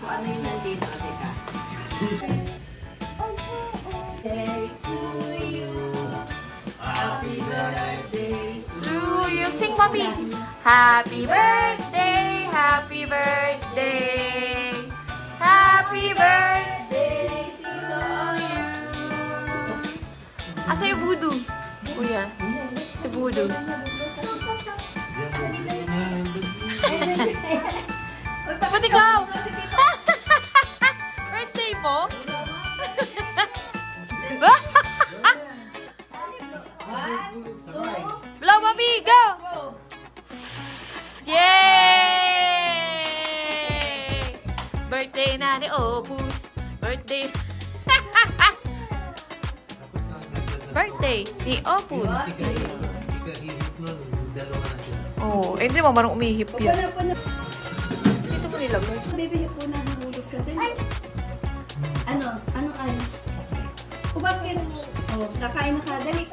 Kung ano yung nandito, teka. Day to you. Happy birthday to you. Sing, Papi. Happy birthday, happy birthday. Happy birthday to you. Asa yung voodoo? Kuya, si voodoo. Ba't ikaw? Birthday mo? Blow, Papi, go! Yay! Birthday na ni Opus. Birthday. Birthday ni Opus. Oh, hindi mo marunong umihip yun. Dito mo nilagay. Bibili po na nahulog ka din. Ano? Anong ayos? O bakit? Oh, kakain na ka. Dali.